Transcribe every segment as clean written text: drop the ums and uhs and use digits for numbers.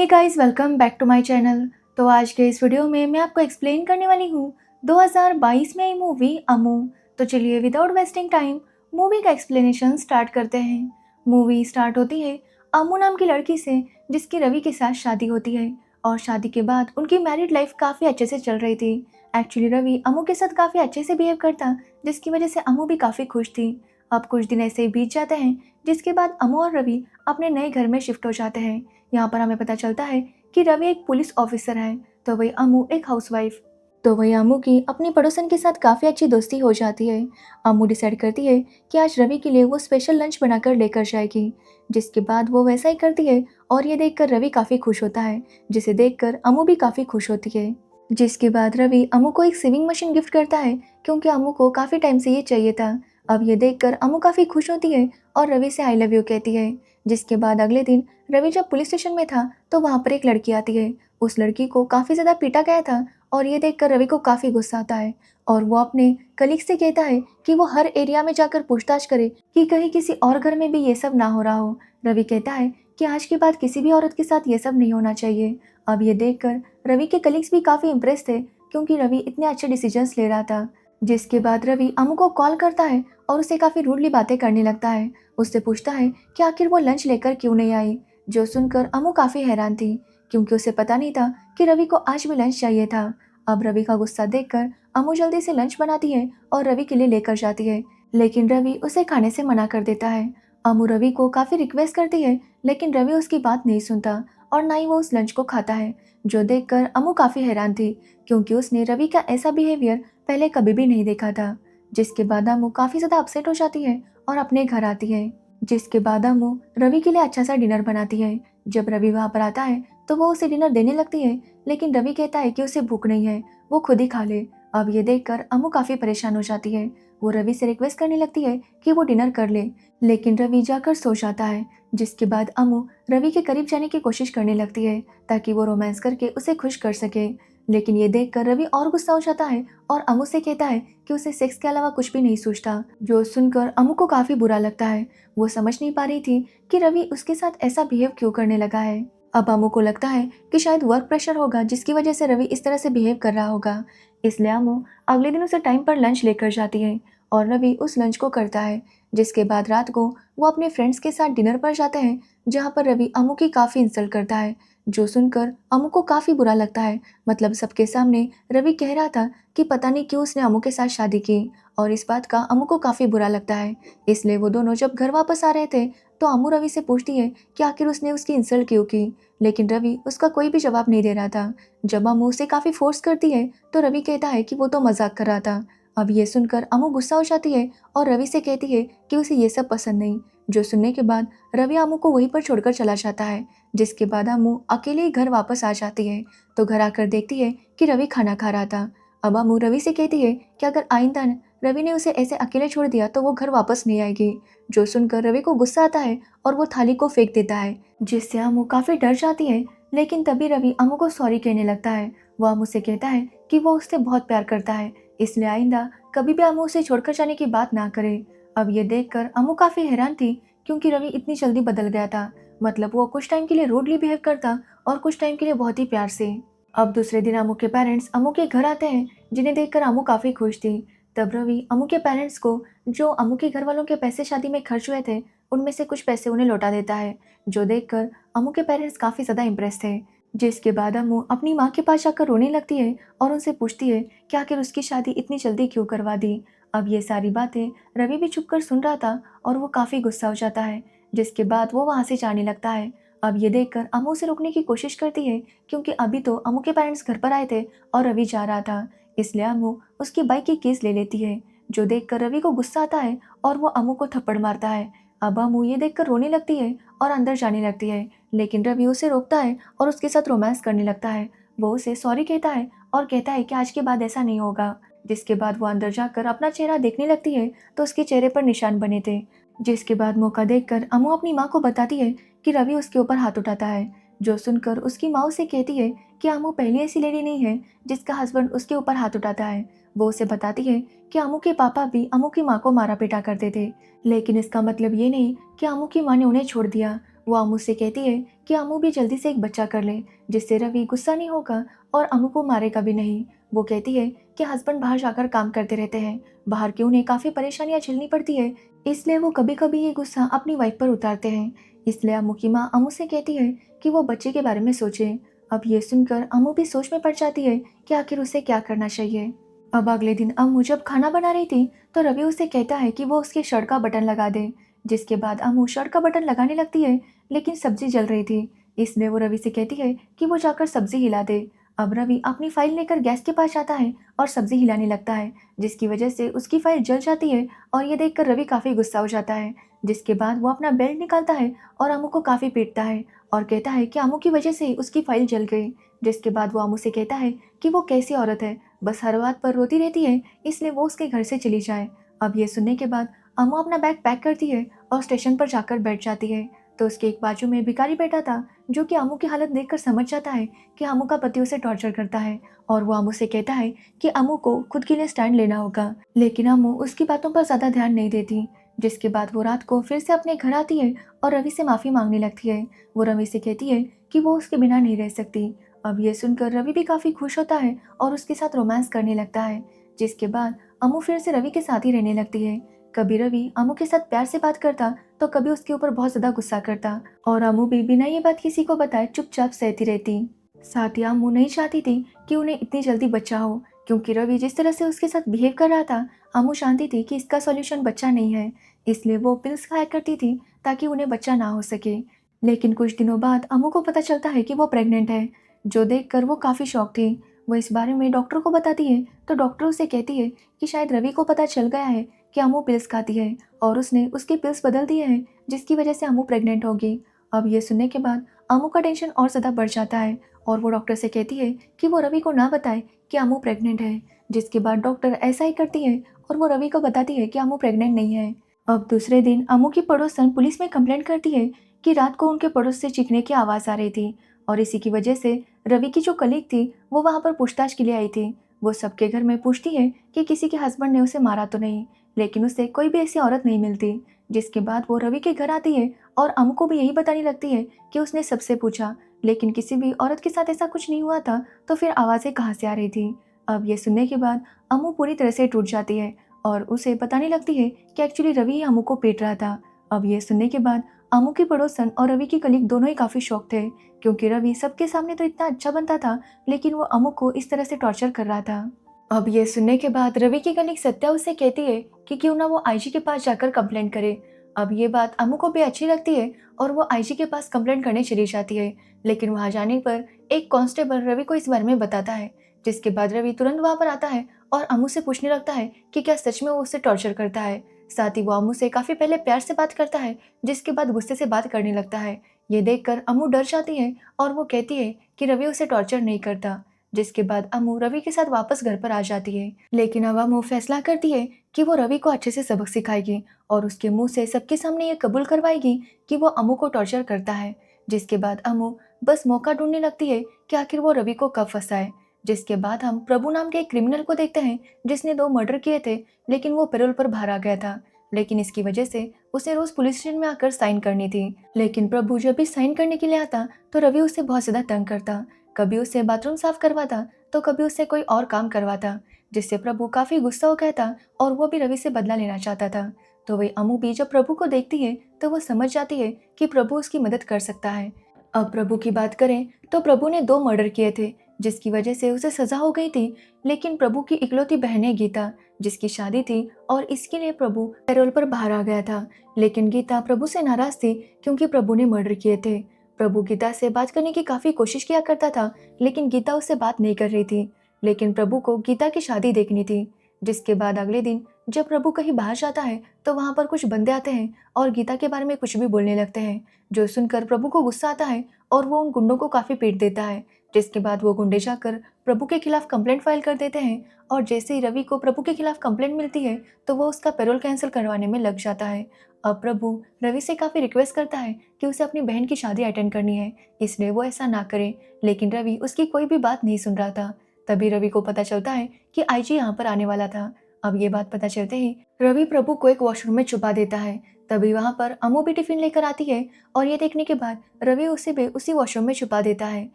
Hey guys, welcome back to my channel. तो आज के इस वीडियो में मैं आपको एक्सप्लेन करने वाली हूँ 2022 में आई मूवी अमू। तो चलिए विदाउट वेस्टिंग टाइम मूवी का एक्सप्लेनेशन स्टार्ट करते हैं। मूवी स्टार्ट होती है अमू नाम की लड़की से जिसकी रवि के साथ शादी होती है और शादी के बाद उनकी मैरिड लाइफ काफ़ी अच्छे से चल रही थी। एक्चुअली रवि अमू के साथ काफ़ी अच्छे से बिहेव करता जिसकी वजह से अमू भी काफ़ी खुश थी। अब कुछ दिन ऐसे ही बीत जाते हैं जिसके बाद अमू और रवि अपने नए घर में शिफ्ट हो जाते हैं। यहाँ पर हमें पता चलता है कि रवि एक पुलिस ऑफिसर है तो वही अमू एक हाउसवाइफ। तो वही अमू की अपनी पड़ोसन के साथ काफ़ी अच्छी दोस्ती हो जाती है। अमू डिसाइड करती है कि आज रवि के लिए वो स्पेशल लंच बनाकर लेकर जाएगी, जिसके बाद वो वैसा ही करती है और ये देखकर रवि काफ़ी खुश होता है, जिसे देखकर अमू भी काफ़ी खुश होती है। जिसके बाद रवि अमू को एक सीविंग मशीन गिफ्ट करता है क्योंकि अमू को काफ़ी टाइम से ये चाहिए था। अब ये देखकर अमू काफ़ी खुश होती है और रवि से आई लव यू कहती है। जिसके बाद अगले दिन रवि जब पुलिस स्टेशन में था तो वहाँ पर एक लड़की आती है। उस लड़की को काफ़ी ज़्यादा पीटा गया था और ये देखकर रवि को काफ़ी गुस्सा आता है और वो अपने कलीग से कहता है कि वो हर एरिया में जाकर पूछताछ करे कि कहीं किसी और घर में भी ये सब ना हो रहा हो। रवि कहता है कि आज के बाद किसी भी औरत के साथ ये सब नहीं होना चाहिए। अब ये देखकर रवि के कलीग्स भी काफ़ी इम्प्रेस थे क्योंकि रवि इतने अच्छे डिसीजंस ले रहा था। जिसके बाद रवि अमू को कॉल करता है और उसे काफ़ी रूडली बातें करने लगता है। उससे पूछता है कि आखिर वो लंच लेकर क्यों नहीं आई, जो सुनकर अमू काफ़ी हैरान थी क्योंकि उसे पता नहीं था कि रवि को आज भी लंच चाहिए था। अब रवि का गुस्सा देखकर अमू जल्दी से लंच बनाती है और रवि के लिए लेकर जाती है, लेकिन रवि उसे खाने से मना कर देता है। अमू रवि को काफ़ी रिक्वेस्ट करती है लेकिन रवि उसकी बात नहीं सुनता और ना ही वो उस लंच को खाता है, जो देखकर अमू काफ़ी हैरान थी क्योंकि उसने रवि का ऐसा बिहेवियर पहले कभी भी नहीं देखा था। जिसके बाद अमू काफ़ी ज़्यादा अपसेट हो जाती है और अपने घर आती है। जिसके बाद अमू रवि के लिए अच्छा सा डिनर बनाती है। जब रवि वहाँ पर आता है तो वो उसे डिनर देने लगती है, लेकिन रवि कहता है कि उसे भूख नहीं है, वो खुद ही खा ले। अब ये देखकर अमू काफ़ी परेशान हो जाती है। वो रवि से रिक्वेस्ट करने लगती है कि वो डिनर कर ले, लेकिन रवि जाकर सो जाता है। जिसके बाद अमू रवि के करीब जाने की कोशिश करने लगती है ताकि वो रोमांस करके उसे खुश कर सके, लेकिन ये देखकर रवि और गुस्सा हो जाता है और अमू से कहता है कि उसे सेक्स के अलावा कुछ भी नहीं सूझता, जो सुनकर अमू को काफ़ी बुरा लगता है। वो समझ नहीं पा रही थी कि रवि उसके साथ ऐसा बिहेव क्यों करने लगा है। अब अमू को लगता है कि शायद वर्क प्रेशर होगा जिसकी वजह से रवि इस तरह से बिहेव कर रहा होगा, इसलिए अमू अगले दिन उसे टाइम पर लंच लेकर जाती है और रवि उस लंच को करता है। जिसके बाद रात को वो अपने फ्रेंड्स के साथ डिनर पर जाते हैं, जहाँ पर रवि अमू की काफ़ी इंसल्ट करता है, जो सुनकर अमू को काफ़ी बुरा लगता है। मतलब सबके सामने रवि कह रहा था कि पता नहीं क्यों उसने अमू के साथ शादी की और इस बात का अमू को काफ़ी बुरा लगता है। इसलिए वो दोनों जब घर वापस आ रहे थे तो अमू रवि से पूछती है कि आखिर उसने उसकी इंसल्ट क्यों की, लेकिन रवि उसका कोई भी जवाब नहीं दे रहा था। जब अमू उसे काफ़ी फोर्स करती है तो रवि कहता है कि वो तो मजाक कर रहा था। अब ये सुनकर अमू गुस्सा हो जाती है और रवि से कहती है कि उसे ये सब पसंद नहीं, जो सुनने के बाद रवि अमू को वहीं पर छोड़कर चला जाता है। जिसके बाद अमू अकेले ही घर वापस आ जाती है तो घर आकर देखती है कि रवि खाना खा रहा था। अब अमू रवि से कहती है कि अगर आइंदा रवि ने उसे ऐसे अकेले छोड़ दिया तो वो घर वापस नहीं आएगी, जो सुनकर रवि को गुस्सा आता है और वो थाली को फेंक देता है, जिससे अमू काफ़ी डर जाती है। लेकिन तभी रवि अमू को सॉरी कहने लगता है। वो अमू से कहता है कि वो उससे बहुत प्यार करता है, इसलिए आइंदा कभी भी अमू उसे छोड़कर जाने की बात ना करे। अब ये देखकर अमू काफ़ी हैरान थी क्योंकि रवि इतनी जल्दी बदल गया था। मतलब वो कुछ टाइम के लिए रूडली बिहेव करता और कुछ टाइम के लिए बहुत ही प्यार से। अब दूसरे दिन अमू के पेरेंट्स अमू के घर आते हैं, जिन्हें देखकर अमू काफ़ी खुश थी। तब रवि अमू के पेरेंट्स को जो अमू के घर वालों के पैसे शादी में खर्च हुए थे उनमें से कुछ पैसे उन्हें लौटा देता है, जो देखकर अमू के पेरेंट्स काफ़ी ज़्यादा इम्प्रेस थे। जिसके बाद अमू अपनी माँ के पास जाकर रोने लगती है और उनसे पूछती है कि आखिर उसकी शादी इतनी जल्दी क्यों करवा दी। अब ये सारी बातें रवि भी चुप कर सुन रहा था और वो काफ़ी गुस्सा हो जाता है। जिसके बाद वो वहाँ से जाने लगता है। अब ये देखकर अमू उसे रोकने की कोशिश करती है क्योंकि अभी तो अमू के पेरेंट्स घर पर आए थे और रवि जा रहा था, इसलिए अमू उसकी बाइक की कीज ले लेती है, जो देखकर रवि को गुस्सा आता है और वो अमू को थप्पड़ मारता है। अब अमू ये देखकर रोने लगती है और अंदर जाने लगती है, लेकिन रवि उसे रोकता है और उसके साथ रोमांस करने लगता है। वो उसे सॉरी कहता है और कहता है कि आज के बाद ऐसा नहीं होगा। जिसके बाद वो अंदर जाकर अपना चेहरा देखने लगती है तो उसके चेहरे पर निशान बने थे। जिसके बाद मौका देखकर अमू अपनी माँ को बताती है कि रवि उसके ऊपर हाथ उठाता है, जो सुनकर उसकी माँ उसे कहती है कि अमू पहली ऐसी लेडी नहीं है जिसका हस्बैंड उसके ऊपर हाथ उठाता है। वो उसे बताती है कि अमू के पापा भी अमू की माँ को मारा पीटा करते थे, लेकिन इसका मतलब ये नहीं कि अमू की माँ ने उन्हें छोड़ दिया। वो अमू से कहती है कि अमू भी जल्दी से एक बच्चा कर ले, जिससे रवि गुस्सा नहीं होगा और अमू को मारेगा भी नहीं। वो कहती है कि हस्बैंड बाहर जाकर काम करते रहते हैं, बाहर की उन्हें काफ़ी परेशानियां झेलनी पड़ती है, इसलिए वो कभी कभी ये गुस्सा अपनी वाइफ पर उतारते हैं। इसलिए अमू की माँ अमू से कहती है कि वो बच्चे के बारे में सोचे। अब ये सुनकर अमू भी सोच में पड़ जाती है कि आखिर उसे क्या करना चाहिए। अब अगले दिन अम्मू जब खाना बना रही थी तो रवि उसे कहता है कि वो उसके शर्ट का बटन लगा दे, जिसके बाद अम्मू शर्ट का बटन लगाने लगती है, लेकिन सब्जी जल रही थी। इसलिए वो रवि से कहती है कि वो जाकर सब्जी हिला दे। अब रवि अपनी फाइल लेकर गैस के पास जाता है और सब्जी हिलाने लगता है, जिसकी वजह से उसकी फाइल जल जाती है और ये देखकर रवि काफ़ी गुस्सा हो जाता है। जिसके बाद वो अपना बेल्ट निकालता है और अम्मू को काफ़ी पीटता है और कहता है कि अम्मू की वजह से उसकी फाइल जल गई। जिसके बाद वो अम्मू से कहता है कि वो कैसी औरत है, बस हर बात पर रोती रहती है, इसलिए वो उसके घर से चली जाए। अब ये सुनने के बाद अम्मू अपना बैग पैक करती है और स्टेशन पर जाकर बैठ जाती है। तो उसके एक बाजू में भिखारी बैठा था, जो कि अम्मू की हालत देखकर समझ जाता है कि अम्मू का पति उसे टॉर्चर करता है और वो अम्मू से कहता है कि अम्मू को खुद के लिए स्टैंड लेना होगा, लेकिन अम्मू उसकी बातों पर ज़्यादा ध्यान नहीं देती। जिसके बाद वो रात को फिर से अपने घर आती है और रवि से माफ़ी मांगने लगती है। वो रवि से कहती है कि वो उसके बिना नहीं रह सकती। अब ये सुनकर रवि भी काफ़ी खुश होता है और उसके साथ रोमांस करने लगता है। जिसके बाद अमू फिर से रवि के साथ ही रहने लगती है। कभी रवि अमू के साथ प्यार से बात करता तो कभी उसके ऊपर बहुत ज़्यादा गुस्सा करता और अमू भी बिना ये बात किसी को बताए चुपचाप सहती रहती। साथ ही अमू नहीं चाहती थी कि उन्हें इतनी जल्दी बच्चा हो, क्योंकि रवि जिस तरह से उसके साथ बिहेव कर रहा था, अमू जानती थी कि इसका सॉल्यूशन बच्चा नहीं है। इसलिए वो पिल्स खाया करती थी ताकि उन्हें बच्चा ना हो सके। लेकिन कुछ दिनों बाद अमू को पता चलता है कि वो प्रेग्नेंट है, जो देखकर वो काफ़ी शॉक थी। वो इस बारे में डॉक्टर को बताती है तो डॉक्टर उसे कहती है कि शायद रवि को पता चल गया है कि अमू पिल्स खाती है और उसने उसके पिल्स बदल दिए हैं, जिसकी वजह से अमू प्रेग्नेंट होगी। अब ये सुनने के बाद अमू का टेंशन और ज़्यादा बढ़ जाता है और वो डॉक्टर से कहती है कि वो रवि को ना बताए कि अमू प्रेग्नेंट है। जिसके बाद डॉक्टर ऐसा ही करती है और वो रवि को बताती है कि अमू प्रेग्नेंट नहीं है। अब दूसरे दिन अमू की पड़ोसन पुलिस में कंप्लेंट करती है कि रात को उनके पड़ोस से चीखने की आवाज़ आ रही थी और इसी की वजह से रवि की जो कलीग थी वो वहाँ पर पूछताछ के लिए आई थी। वो सबके घर में पूछती है कि किसी के हस्बैंड ने उसे मारा तो नहीं, लेकिन उसे कोई भी ऐसी औरत नहीं मिलती। जिसके बाद वो रवि के घर आती है और अमू को भी यही बताने लगती है कि उसने सबसे पूछा, लेकिन किसी भी औरत के साथ ऐसा कुछ नहीं हुआ था, तो फिर आवाज़ें कहाँ से आ रही थी। अब ये सुनने के बाद अमू पूरी तरह से टूट जाती है और उसे बताने लगती है कि एक्चुअली रवि ही अमू को पीट रहा था। अब ये सुनने के बाद अमू की पड़ोसन और रवि की कलीग दोनों ही काफ़ी शॉक थे, क्योंकि रवि सबके सामने तो इतना अच्छा बनता था, लेकिन वो अमू को इस तरह से टॉर्चर कर रहा था। अब ये सुनने के बाद रवि की कलीग सत्या उसे कहती है कि क्यों ना वो आईजी के पास जाकर कंप्लेंट करे। अब ये बात अमू को भी अच्छी लगती है और वो आईजी के पास कंप्लेंट करने चली जाती है, लेकिन वहाँ जाने पर एक कांस्टेबल रवि को इस बारे में बताता है। जिसके बाद रवि तुरंत वहाँ पर आता है और अमू से पूछने लगता है कि क्या सच में वो उसे टॉर्चर करता है। साथ ही वो अमू से काफ़ी पहले प्यार से बात करता है, जिसके बाद गुस्से से बात करने लगता है। ये देखकर अमू डर जाती है और वो कहती है कि रवि उसे टॉर्चर नहीं करता। जिसके बाद अमू रवि के साथ वापस घर पर आ जाती है, लेकिन अब अमू फैसला करती है कि वो रवि को अच्छे से सबक सिखाएगी और उसके मुंह से सबके सामने ये कबूल करवाएगी कि वो अमू को टॉर्चर करता है। जिसके बाद अमू बस मौका ढूंढने लगती है कि आखिर वो रवि को कब फंसाए। जिसके बाद हम प्रभु नाम के एक क्रिमिनल को देखते हैं, जिसने 2 मर्डर किए थे, लेकिन वो पैरोल पर बाहर आ गया था। लेकिन इसकी वजह से उसे रोज पुलिस स्टेशन में आकर साइन करनी थी। लेकिन प्रभु जब भी साइन करने के लिए आता तो रवि उसे बहुत ज़्यादा तंग करता, कभी उसे बाथरूम साफ करवाता तो कभी उससे कोई और काम करवाता, जिससे प्रभु काफ़ी गुस्सा हो गया था और वो भी रवि से बदला लेना चाहता था। तो वही अमू भी जब प्रभु को देखती है तो वो समझ जाती है कि प्रभु उसकी मदद कर सकता है। अब प्रभु की बात करें तो प्रभु ने 2 मर्डर किए थे, जिसकी वजह से उसे सजा हो गई थी। लेकिन प्रभु की इकलौती बहन है गीता, जिसकी शादी थी और इसके लिए प्रभु पैरोल पर बाहर आ गया था। लेकिन गीता प्रभु से नाराज थी क्योंकि प्रभु ने मर्डर किए थे। प्रभु गीता से बात करने की काफ़ी कोशिश किया करता था, लेकिन गीता उससे बात नहीं कर रही थी। लेकिन प्रभु को गीता की शादी देखनी थी। जिसके बाद अगले दिन जब प्रभु कहीं बाहर जाता है तो वहाँ पर कुछ बंदे आते हैं और गीता के बारे में कुछ भी बोलने लगते हैं, जो सुनकर प्रभु को गुस्सा आता है और वो उन गुंडों को काफ़ी पीट देता है। जिसके बाद वो गुंडे जाकर प्रभु के खिलाफ कंप्लेंट फाइल कर देते हैं और जैसे ही रवि को प्रभु के खिलाफ कंप्लेंट मिलती है तो वो उसका पैरोल कैंसिल करवाने में लग जाता है। अब प्रभु रवि से काफ़ी रिक्वेस्ट करता है कि उसे अपनी बहन की शादी अटेंड करनी है, इसलिए वो ऐसा ना करे, लेकिन रवि उसकी कोई भी बात नहीं सुन रहा था। तभी रवि को पता चलता है कि आईजी यहाँ पर आने वाला था। अब ये बात पता चलते ही रवि प्रभु को एक वॉशरूम में छुपा देता है। तभी वहां पर अमू भी टिफिन लेकर आती है और ये देखने के बाद रवि उसे भी उसी वॉशरूम में छुपा देता है।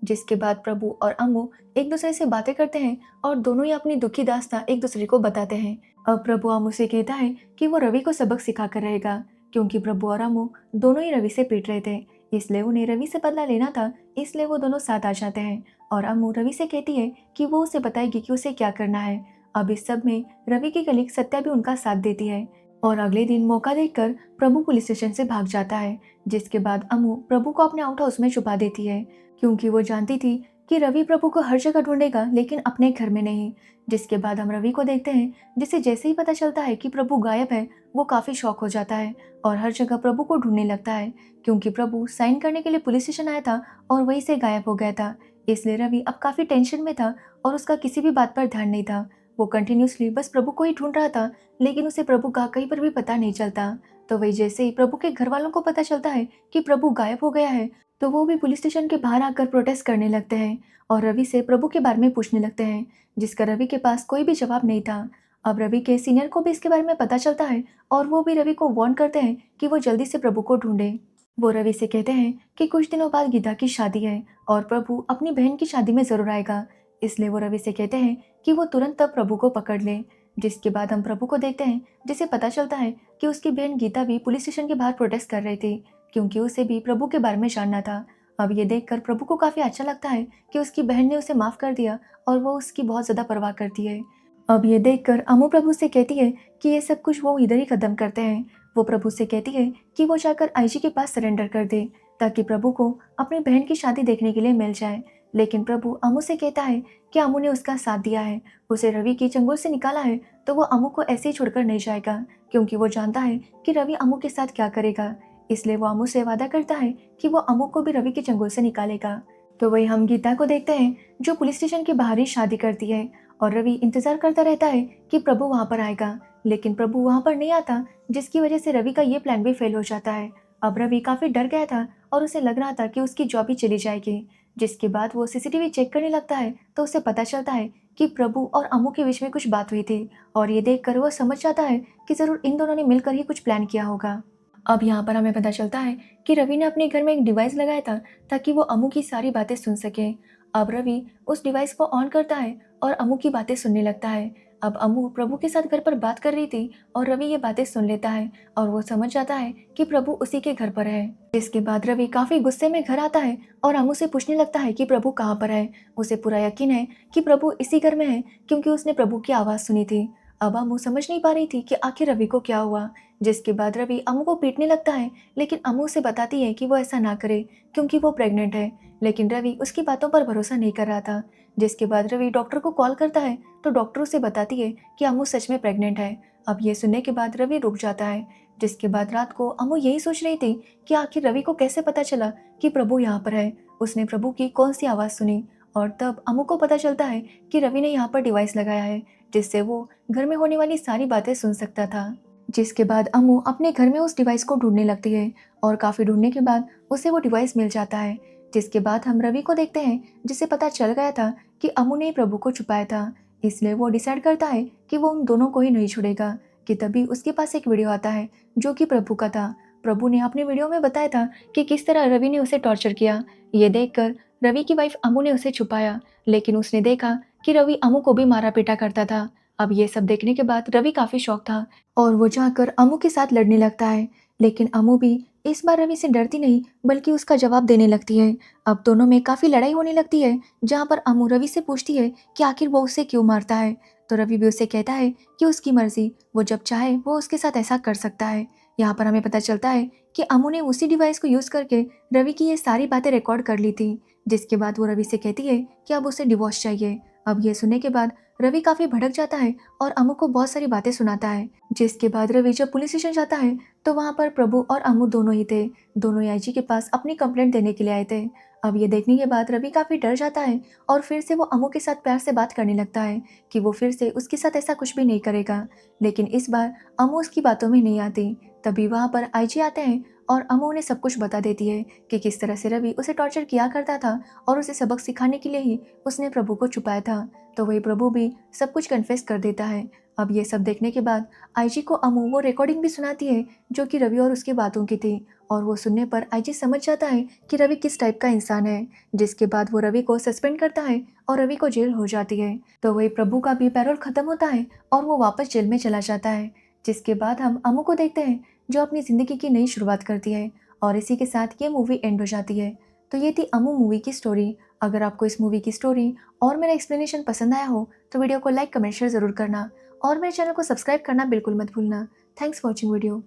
जिसके बाद प्रभु और अमू एक दूसरे से बातें करते हैं और दोनों ही अपनी दुखी दास्तां एक दूसरे को बताते हैं। अब प्रभु अमू से कहता है कि वो रवि को सबक सिखा कर रहेगा, क्योंकि प्रभु और अमू दोनों ही रवि से पीट रहे थे, इसलिए उन्हें रवि से बदला लेना था। इसलिए वो दोनों साथ आ जाते हैं और अमू रवि से कहती है कि वो उसे बताएगी कि उसे क्या करना है। अब इस सब में रवि की कलीग सत्या भी उनका साथ देती है और अगले दिन मौका देखकर प्रभु पुलिस स्टेशन से भाग जाता है। जिसके बाद अमू प्रभु को अपने आउट हाउस में छुपा देती है, क्योंकि वो जानती थी कि रवि प्रभु को हर जगह ढूंढेगा लेकिन अपने घर में नहीं। जिसके बाद हम रवि को देखते हैं, जिसे जैसे ही पता चलता है कि प्रभु गायब है वो काफी शॉक हो जाता है और हर जगह प्रभु को ढूंढने लगता है, क्योंकि प्रभु साइन करने के लिए पुलिस स्टेशन आया था और वहीं से गायब हो गया था। इसलिए रवि अब काफी टेंशन में था और उसका किसी भी बात पर ध्यान नहीं था। वो कंटिन्यूसली बस प्रभु को ही ढूंढ रहा था, लेकिन उसे प्रभु का कहीं पर भी पता नहीं चलता। तो वही जैसे ही प्रभु के घर वालों को पता चलता है कि प्रभु गायब हो गया है, तो वो भी पुलिस स्टेशन के बाहर आकर प्रोटेस्ट करने लगते हैं और रवि से प्रभु के बारे में पूछने लगते हैं, जिसका रवि के पास कोई भी जवाब नहीं था। अब रवि के सीनियर को भी इसके बारे में पता चलता है और वो भी रवि को वार्न करते हैं कि वो जल्दी से प्रभु को ढूंढे। वो रवि से कहते हैं कि कुछ दिनों बाद गीता की शादी है और प्रभु अपनी बहन की शादी में जरूर आएगा, इसलिए वो रवि से कहते हैं कि वो तुरंत तब प्रभु को पकड़ ले। जिसके बाद हम प्रभु को देखते हैं, जिसे पता चलता है कि उसकी बहन गीता भी पुलिस स्टेशन के बाहर प्रोटेस्ट कर रही थी, क्योंकि उसे भी प्रभु के बारे में जानना था। अब ये देखकर प्रभु को काफी अच्छा लगता है कि उसकी बहन ने उसे माफ कर दिया और वो उसकी बहुत ज्यादा परवाह करती है। अब ये देखकर अमू प्रभु से कहती है कि ये सब कुछ वो इधर ही खत्म करते हैं। वो प्रभु से कहती है कि वो जाकर आईजी के पास सरेंडर कर दे, ताकि प्रभु को अपनी बहन की शादी देखने के लिए मिल जाए। लेकिन प्रभु अमू से कहता है कि अमू ने उसका साथ दिया है, उसे रवि की चंगुल से निकाला है, तो वो अमू को ऐसे ही छोड़कर नहीं जाएगा, क्योंकि वो जानता है कि रवि अमू के साथ क्या करेगा। इसलिए वो अमू से वादा करता है कि वो अमू को भी रवि की चंगुल से निकालेगा। तो वही हम गीता को देखते हैं, जो पुलिस स्टेशन के बाहर ही शादी करती है और रवि इंतजार करता रहता है कि प्रभु वहां पर आएगा, लेकिन प्रभु वहां पर नहीं आता, जिसकी वजह से रवि का ये प्लान भी फेल हो जाता है। अब रवि काफी डर गया था और उसे लग रहा था कि उसकी जॉब ही चली जाएगी। जिसके बाद वो सीसीटीवी चेक करने लगता है, तो उसे पता चलता है कि प्रभु और अमू के बीच में कुछ बात हुई थी और ये देखकर वो समझ जाता है कि जरूर इन दोनों ने मिलकर ही कुछ प्लान किया होगा। अब यहाँ पर हमें पता चलता है कि रवि ने अपने घर में एक डिवाइस लगाया था ताकि वो अमू की सारी बातें सुन सके। अब रवि उस डिवाइस को ऑन करता है और अमू की बातें सुनने लगता है। अब अमू प्रभु के साथ घर पर बात कर रही थी और रवि ये बातें सुन लेता है और वो समझ जाता है कि प्रभु उसी के घर पर है। इसके बाद रवि काफी गुस्से में घर आता है और अमू से पूछने लगता है कि प्रभु कहाँ पर है। उसे पूरा यकीन है कि प्रभु इसी घर में है, क्योंकि उसने प्रभु की आवाज सुनी थी। अब अमू समझ नहीं पा रही थी कि आखिर रवि को क्या हुआ। जिसके बाद रवि अमू को पीटने लगता है, लेकिन अमू उसे बताती है कि वो ऐसा ना करे, क्योंकि वो प्रेग्नेंट है। लेकिन रवि उसकी बातों पर भरोसा नहीं कर रहा था। जिसके बाद रवि डॉक्टर को कॉल करता है, तो डॉक्टर उसे बताती है कि अमू सच में प्रेग्नेंट है। अब ये सुनने के बाद रवि रुक जाता है। जिसके बाद रात को अमू यही सोच रही थी कि आखिर रवि को कैसे पता चला कि प्रभु यहाँ पर है, उसने प्रभु की कौन सी आवाज़ सुनी। और तब अमू को पता चलता है कि रवि ने यहाँ पर डिवाइस लगाया है, जिससे वो घर में होने वाली सारी बातें सुन सकता था। जिसके बाद अमू अपने घर में उस डिवाइस को ढूंढने लगती है और काफ़ी ढूंढने के बाद उसे वो डिवाइस मिल जाता है। जिसके बाद हम रवि को देखते हैं, जिसे पता चल गया था कि अमू ने प्रभु को छुपाया था, इसलिए वो डिसाइड करता है कि वो उन दोनों को ही नहीं छोड़ेगा। कि तभी उसके पास एक वीडियो आता है जो कि प्रभु का था। प्रभु ने अपने वीडियो में बताया था कि किस तरह रवि ने उसे टॉर्चर किया। ये देखकर रवि की वाइफ अमू ने उसे छुपाया, लेकिन उसने देखा कि रवि अमू को भी मारा पीटा करता था। अब ये सब देखने के बाद रवि काफ़ी शौक था और वो जाकर अमू के साथ लड़ने लगता है, लेकिन अमू भी इस बार रवि से डरती नहीं, बल्कि उसका जवाब देने लगती है। अब दोनों में काफ़ी लड़ाई होने लगती है, जहाँ पर अमू रवि से पूछती है कि आखिर वो उसे क्यों मारता है। तो रवि भी उसे कहता है कि उसकी मर्जी, वो जब चाहे वो उसके साथ ऐसा कर सकता है। यहाँ पर हमें पता चलता है कि अमू ने उसी डिवाइस को यूज़ करके रवि की ये सारी बातें रिकॉर्ड कर ली थी। जिसके बाद वो रवि से कहती है कि अब उसे डिवोर्स चाहिए। अब ये सुनने के बाद रवि काफ़ी भड़क जाता है और अमू को बहुत सारी बातें सुनाता है। जिसके बाद रवि जब पुलिस स्टेशन जाता है, तो वहाँ पर प्रभु और अमू दोनों ही थे। दोनों ही आईजी के पास अपनी कंप्लेंट देने के लिए आए थे। अब ये देखने के बाद रवि काफ़ी डर जाता है और फिर से वो अमू के साथ प्यार से बात करने लगता है कि वो फिर से उसके साथ ऐसा कुछ भी नहीं करेगा। लेकिन इस बार अमू उसकी बातों में नहीं आती। तभी वहाँ पर आईजी आते हैं और अमू उन्हें सब कुछ बता देती है कि किस तरह से रवि उसे टॉर्चर किया करता था और उसे सबक सिखाने के लिए ही उसने प्रभु को छुपाया था। तो वही प्रभु भी सब कुछ कन्फेस कर देता है। अब ये सब देखने के बाद आईजी को अमू वो रिकॉर्डिंग भी सुनाती है जो कि रवि और उसकी बातों की थी, और वो सुनने पर आईजी समझ जाता है कि रवि किस टाइप का इंसान है, जिसके बाद वो रवि को सस्पेंड करता है और रवि को जेल हो जाती है। तो वही प्रभु का भी पैरोल खत्म होता है और वो वापस जेल में चला जाता है, जिसके बाद हम अमू को देखते हैं जो अपनी ज़िंदगी की नई शुरुआत करती है, और इसी के साथ ये मूवी एंड हो जाती है। तो ये थी अमू मूवी की स्टोरी। अगर आपको इस मूवी की स्टोरी और मेरा एक्सप्लेनेशन पसंद आया हो तो वीडियो को लाइक कमेंट शेयर ज़रूर करना, और मेरे चैनल को सब्सक्राइब करना बिल्कुल मत भूलना। Thanks for watching video.